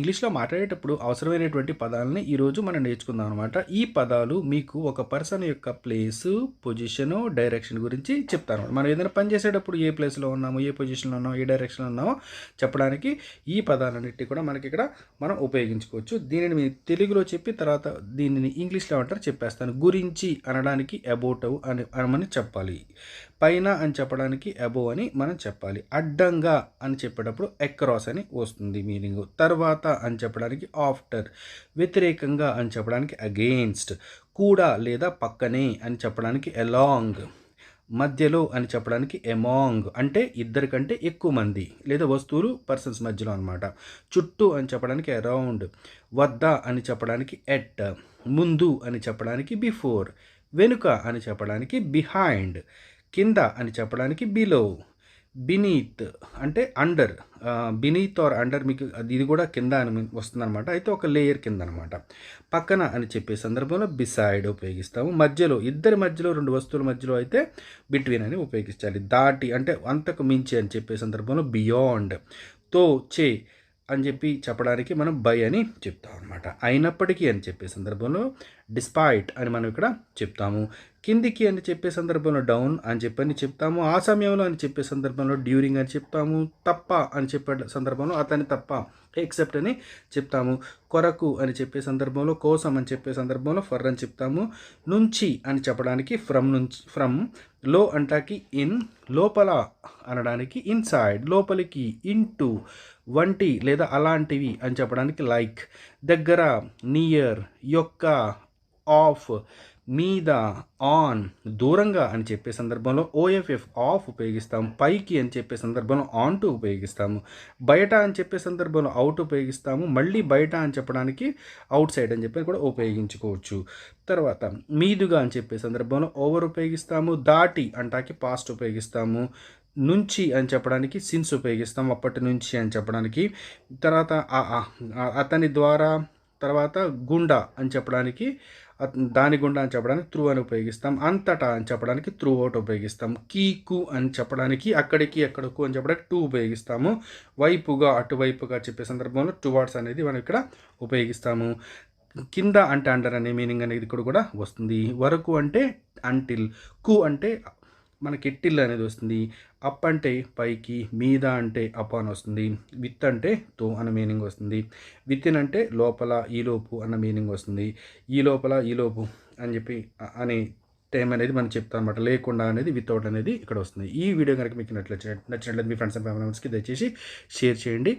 ఇంగ్లీష్‌లో మాట్లాడేటప్పుడు అవసరమైనటువంటి పదాలని ఈరోజు మనం నేర్చుకుందాం అనమాట. ఈ పదాలు మీకు ఒక పర్సన్ యొక్క ప్లేసు, పొజిషను, డైరెక్షన్ గురించి చెప్తారనమాట. మనం ఏదైనా పని చేసేటప్పుడు ఏ ప్లేస్‌లో ఉన్నామో, ఏ పొజిషన్‌లో ఉన్నామో, ఏ డైరెక్షన్‌లో ఉన్నామో చెప్పడానికి ఈ పదాలన్నిటిని కూడా మనకిక్కడ మనం ఉపయోగించుకోవచ్చు. దీనిని మీ తెలుగులో చెప్పి తర్వాత దీనిని ఇంగ్లీష్‌లో ఏమంటారో చెప్పేస్తాను. గురించి అనడానికి అబౌట్ అనమని చెప్పాలి. పైన అని చెప్పడానికి అబోవ్ అని మనం చెప్పాలి. అడ్డంగా అని చెప్పేటప్పుడు అక్రాస్ అని వస్తుంది మీనింగ్. తర్వాత అని చెప్పడానికి ఆఫ్టర్. వ్యతిరేకంగా అని చెప్పడానికి అగెయిన్స్ట్. కూడా లేదా పక్కనే అని చెప్పడానికి అలాంగ్. మధ్యలో అని చెప్పడానికి ఎమాంగ్, అంటే ఇద్దరి కంటే ఎక్కువ మంది లేదా వస్తువులు పర్సన్స్ మధ్యలో అనమాట. చుట్టూ అని చెప్పడానికి అరౌండ్. వద్ద అని చెప్పడానికి ఎట్. ముందు అని చెప్పడానికి బిఫోర్. వెనుక అని చెప్పడానికి బిహైండ్. కింద అని చెప్పడానికి బిలో. బినీత్ అంటే అండర్. బినీత్ ఆర్ అండర్ మీకు ఇది కూడా కింద అని వస్తుందన్నమాట. అయితే ఒక లేయర్ కింద అనమాట. పక్కన అని చెప్పే సందర్భంలో బిసైడ్ ఉపయోగిస్తాము. మధ్యలో ఇద్దరి మధ్యలో రెండు వస్తువుల మధ్యలో అయితే బిట్వీన్ అని ఉపయోగించాలి. దాటి అంటే అంతకు మించి అని చెప్పే సందర్భంలో బియాండ్. తో చే అని చెప్పి చెప్పడానికి మనం బై అని చెప్తాం అనమాట. అయినప్పటికీ అని చెప్పే సందర్భంలో డిస్పైట్ అని మనం ఇక్కడ చెప్తాము. కిందికి అని చెప్పే సందర్భంలో డౌన్ అని చెప్పని చెప్తాము. ఆ సమయంలో అని చెప్పే సందర్భంలో డ్యూరింగ్ అని చెప్తాము. తప్ప అని చెప్పే సందర్భంలో అతని తప్ప ఎక్సెప్ట్ అని చెప్తాము. కొరకు అని చెప్పే సందర్భంలో కోసం అని చెప్పే సందర్భంలో ఫర్ అని చెప్తాము. నుంచి అని చెప్పడానికి ఫ్రమ్ నుంచి ఫ్రమ్. లో అంటాకి ఇన్. లోపల అనడానికి ఇన్సైడ్. లోపలికి ఇంటూ. వంటి లేదా అలాంటివి అని చెప్పడానికి లైక్. దగ్గర నియర్. యొక్క. ఆఫ్. మీద. ఆన్. దూరంగా అని చెప్పే సందర్భంలో ఓఎఫ్ఎఫ్ ఆఫ్ ఉపయోగిస్తాము. పైకి అని చెప్పే సందర్భంలో ఆన్ టు ఉపయోగిస్తాము. బయట అని చెప్పే సందర్భంలో అవుట్ ఉపయోగిస్తాము. మళ్ళీ బయట అని చెప్పడానికి అవుట్ సైడ్ అని చెప్పి కూడా ఉపయోగించుకోవచ్చు. తర్వాత మీదుగా అని చెప్పే సందర్భంలో ఓవర్ ఉపయోగిస్తాము. దాటి అంటాకి పాస్ట్ ఉపయోగిస్తాము. నుంచి అని చెప్పడానికి సిన్స్ ఉపయోగిస్తాం. అప్పటి నుంచి అని చెప్పడానికి. తర్వాత అతని ద్వారా. తర్వాత గుండా అని చెప్పడానికి దాని గుండా అని చెప్పడానికి త్రూ అని ఉపయోగిస్తాం. అంతటా అని చెప్పడానికి త్రూ అవుట్ ఉపయోగిస్తాం. కీకు అని చెప్పడానికి అక్కడికి ఎక్కడకు అని చెప్పడానికి టూ ఉపయోగిస్తాము. వైపుగా అటువైపుగా చెప్పే సందర్భంలో టువార్డ్స్ అనేది మనం ఇక్కడ ఉపయోగిస్తాము. కింద అంటే అండర్ అనే మీనింగ్ అనేది ఇక్కడ కూడా వస్తుంది. వరకు అంటే అంటిల్. కు అంటే మనకి టిల్ అనేది వస్తుంది. అప్ అంటే పైకి. మీద అంటే అప్ అని వస్తుంది. విత్ అంటే తో అన్న మీనింగ్ వస్తుంది. విత్ ఇన్ అంటే లోపల ఈలోపు అన్న మీనింగ్ వస్తుంది. ఈ లోపల ఈలోపు అని చెప్పి అని టైం అనేది మనం చెప్తాం అనమాట. లేకుండా అనేది వితౌట్ అనేది ఇక్కడ వస్తుంది. ఈ వీడియో కనుక మీకు నచ్చినట్లయితే మీ ఫ్రెండ్స్ అండ్ ఫ్యామిలీ మెంబర్స్కి దయచేసి షేర్ చేయండి.